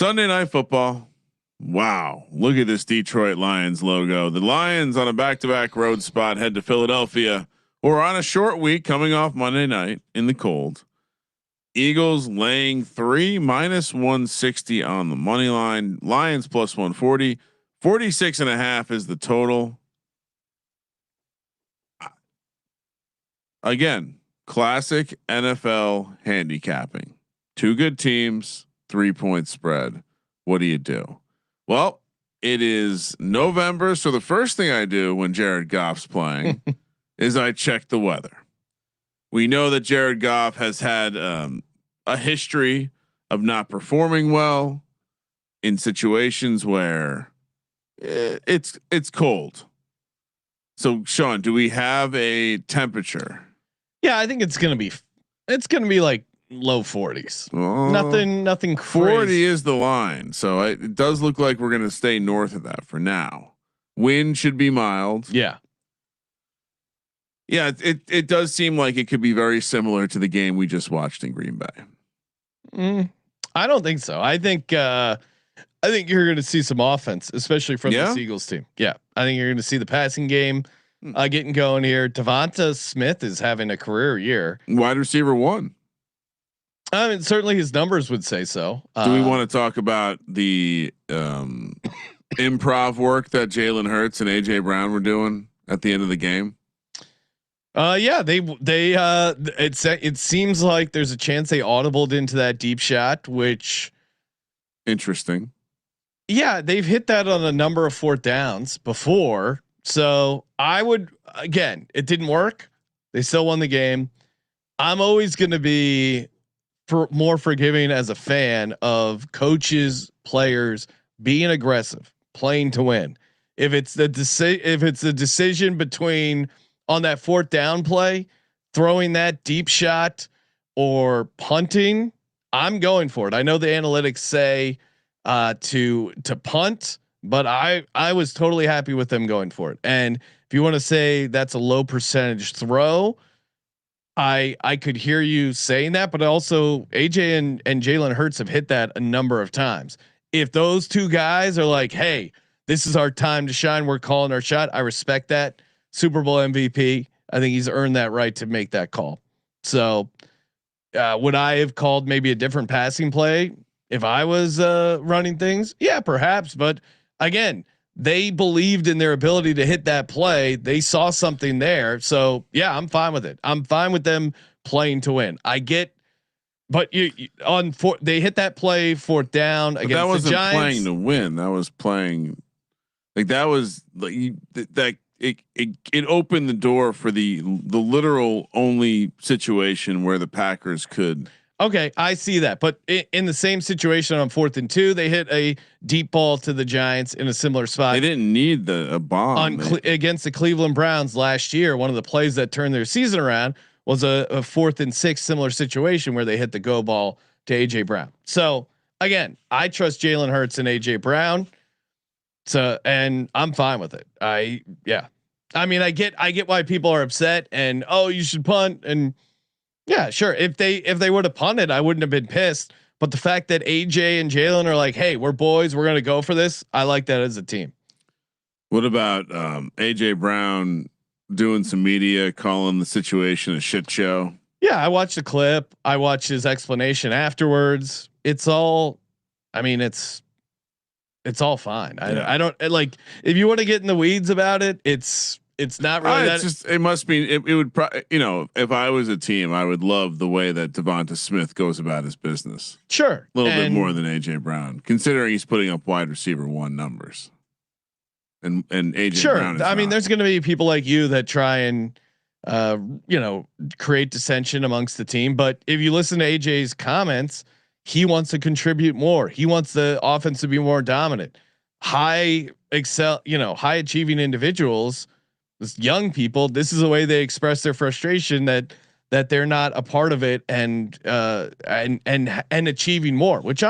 Sunday Night Football. Wow. Look at this Detroit Lions logo. The Lions on a back-to-back road spot head to Philadelphia, or on a short week coming off Monday night in the cold. Eagles laying 3 -160 on the money line. Lions plus 140. 46.5 is the total. Again, classic NFL handicapping. Two good teams, 3-point spread. What do you do? Well, it is November. So the first thing I do when Jared Goff's playing is I check the weather. We know that Jared Goff has had a history of not performing well in situations where it's cold. So Sean, do we have a temperature? Yeah, I think it's gonna be like low 40s. Nothing crazy. 40 is the line, so it does look like we're gonna stay north of that for now. Wind should be mild. Yeah. It does seem like it could be very similar to the game we just watched in Green Bay. I don't think so. I think you're going to see some offense, especially from this Eagles team. Yeah, I think you're going to see the passing game getting going here. Devonta Smith is having a career year. Wide receiver 1. I mean, certainly his numbers would say so. Do we want to talk about the improv work that Jalen Hurts and AJ Brown were doing at the end of the game? Yeah, it seems like there's a chance they audibled into that deep shot, which interesting. Yeah, they've hit that on a number of 4th downs before. So I would, again, it didn't work. They still won the game. I'm always going to be more forgiving as a fan of coaches, players being aggressive, playing to win. If it's the decision between on that 4th down play, throwing that deep shot or punting, I'm going for it. I know the analytics say to punt, but I was totally happy with them going for it. And if you want to say that's a low percentage throw, I could hear you saying that, but also AJ and Jalen Hurts have hit that a number of times. If those two guys are like, hey, this is our time to shine, we're calling our shot, I respect that. Super Bowl MVP. I think he's earned that right to make that call. So would I have called maybe a different passing play if I was running things? Yeah, perhaps. But again, they believed in their ability to hit that play. They saw something there. So yeah, I'm fine with it. I'm fine with them playing to win. I get, but they hit that play 4th down against that wasn't the Giants. Playing to win. That was playing like that was like that. It opened the door for the literal only situation where the Packers could. Okay, I see that, but in the same situation on 4th and 2, they hit a deep ball to the Giants in a similar spot. They didn't need a bomb against the Cleveland Browns last year. One of the plays that turned their season around was a 4th and 6 similar situation where they hit the go ball to AJ Brown. So again, I trust Jalen Hurts and AJ Brown. So, and I'm fine with it. I mean, I get why people are upset and, oh, you should punt. And yeah, sure. If they would have punted, I wouldn't have been pissed. But the fact that AJ and Jalen are like, hey, we're boys, we're going to go for this. I like that as a team. What about AJ Brown doing some media, calling the situation a shit show? Yeah. I watched the clip. I watched his explanation afterwards. It's all, I mean, it's all fine. Yeah. I don't like, if you want to get in the weeds about it, it's not really that. It's just, it must be, it would probably, if I was a team, I would love the way that Devonta Smith goes about his business. Sure. A little bit more than AJ Brown, considering he's putting up wide receiver 1 numbers. And AJ Brown is I mean, not. there's going to be people like you that try and, create dissension amongst the team. But if you listen to AJ's comments, he wants to contribute more. He wants the offense to be more dominant. High achieving individuals, young people, this is the way they express their frustration that they're not a part of it and achieving more, which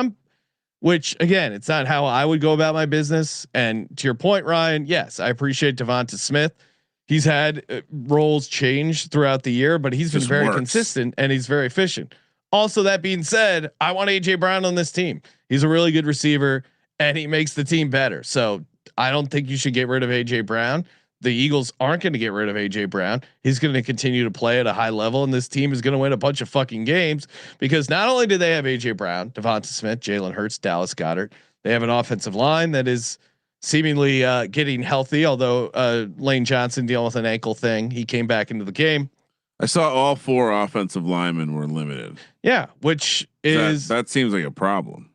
again, it's not how I would go about my business. And to your point, Ryan, yes, I appreciate Devonta Smith. He's had roles change throughout the year, but he's been very consistent and he's very efficient. Also, that being said, I want AJ Brown on this team. He's a really good receiver and he makes the team better. So I don't think you should get rid of AJ Brown. The Eagles aren't going to get rid of AJ Brown. He's going to continue to play at a high level, and this team is going to win a bunch of fucking games because not only do they have AJ Brown, Devonta Smith, Jalen Hurts, Dallas Goedert, they have an offensive line that is seemingly getting healthy. Although Lane Johnson dealing with an ankle thing, he came back into the game. I saw all 4 offensive linemen were limited. Yeah, which is that seems like a problem.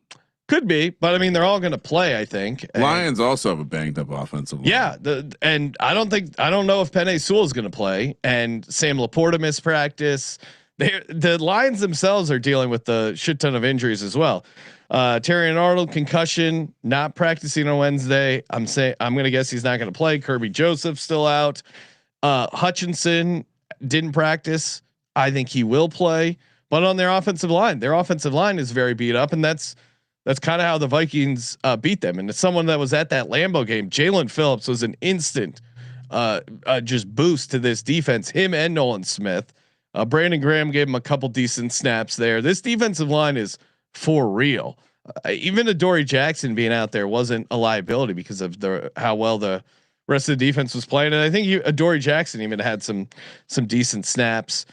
Could be, but I mean they're all going to play. I think Lions also have a banged up offensive line. Yeah, and I don't know if Penei Sewell is going to play, and Sam Laporta missed practice. The Lions themselves are dealing with the shit ton of injuries as well. Terry and Arnold concussion, not practicing on Wednesday. I'm going to guess he's not going to play. Kirby Joseph still out. Hutchinson didn't practice. I think he will play, but on their offensive line is very beat up, and that's kind of how the Vikings beat them. And it's someone that was at that Lambeau game. Jalen Phillips was an instant just boost to this defense. Him and Nolan Smith. Brandon Graham gave him a couple decent snaps there. This defensive line is for real. Even Adoree Jackson being out there wasn't a liability because of how well the rest of the defense was playing. And I think Adoree Jackson even had some decent snaps.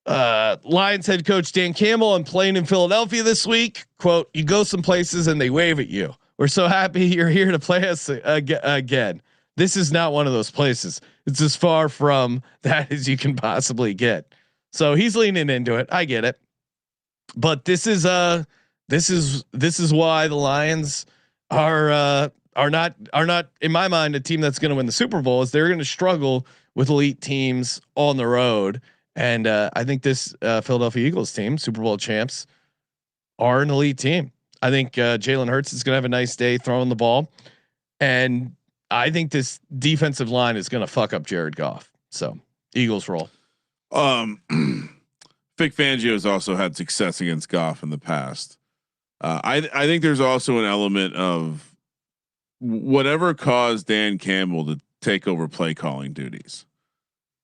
Lions head coach Dan Campbell, I'm playing in Philadelphia this week. Quote, you go some places and they wave at you. We're so happy you're here to play us again. This is not one of those places. It's as far from that as you can possibly get. So he's leaning into it. I get it. But this is why the Lions are not in my mind a team that's going to win the Super Bowl. Is they're going to struggle with elite teams on the road. And I think this Philadelphia Eagles team, Super Bowl champs, are an elite team. I think Jalen Hurts is going to have a nice day throwing the ball, and I think this defensive line is going to fuck up Jared Goff. So Eagles roll. Vic Fangio has also had success against Goff in the past. I think there's also an element of whatever caused Dan Campbell to take over play calling duties.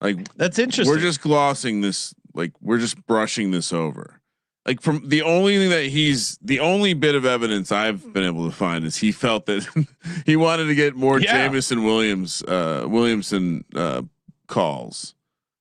Like that's interesting. We're just glossing this. Like we're just brushing this over. Like from the only thing that the only bit of evidence I've been able to find is he felt that he wanted to get more Jamison Williamson calls.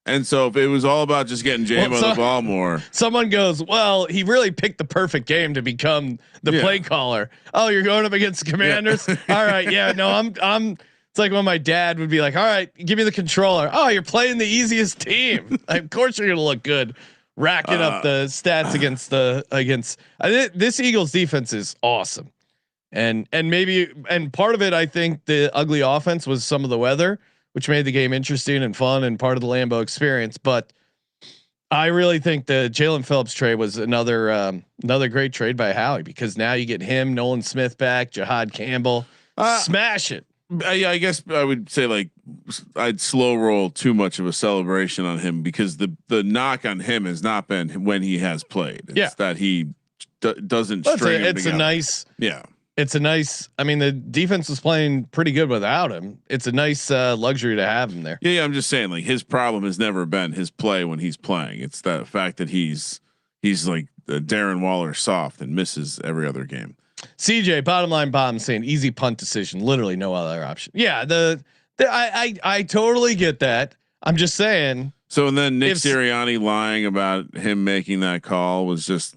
And so if it was all about just getting Jamo the ball more, someone goes, well, he really picked the perfect game to become the play caller. Oh, you're going up against the Commanders. All right. Yeah, no, I'm, it's like when my dad would be like, all right, give me the controller. Oh, you're playing the easiest team. Of course you're going to look good. Racking up the stats against this Eagles defense is awesome. And part of it, I think the ugly offense was some of the weather, which made the game interesting and fun and part of the Lambeau experience. But I really think the Jalen Phillips trade was another great trade by Howie, because now you get him, Nolan Smith back, Jahad Campbell, smash it. I guess I would say like I'd slow roll too much of a celebration on him, because the knock on him has not been when he has played. It's that he doesn't string him together. It's a nice. I mean, the defense was playing pretty good without him. It's a nice luxury to have him there. Yeah, I'm just saying, like his problem has never been his play when he's playing. It's the fact that he's like Darren Waller soft and misses every other game. CJ, bottom line, saying easy punt decision. Literally no other option. Yeah, I totally get that. I'm just saying. So and then Nick Sirianni lying about him making that call was just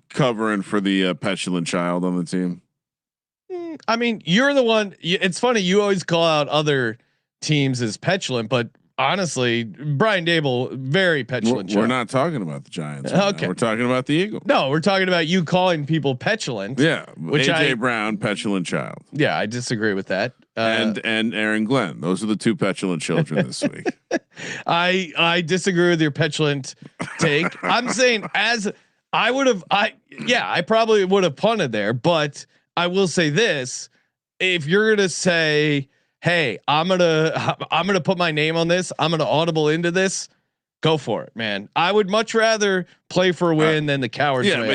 covering for the petulant child on the team. I mean, you're the one. It's funny. You always call out other teams as petulant, but honestly, Brian Dable, very petulant. We're not talking about the Giants. Okay, we're talking about the Eagles. No, we're talking about you calling people petulant. Yeah, which AJ Brown, petulant child. Yeah, I disagree with that. And Aaron Glenn, those are the two petulant children this week. I disagree with your petulant take. I'm saying I probably would have punted there, but I will say this: if you're gonna say, hey, I'm gonna put my name on this, I'm gonna audible into this, go for it, man. I would much rather play for a win than the coward's way out.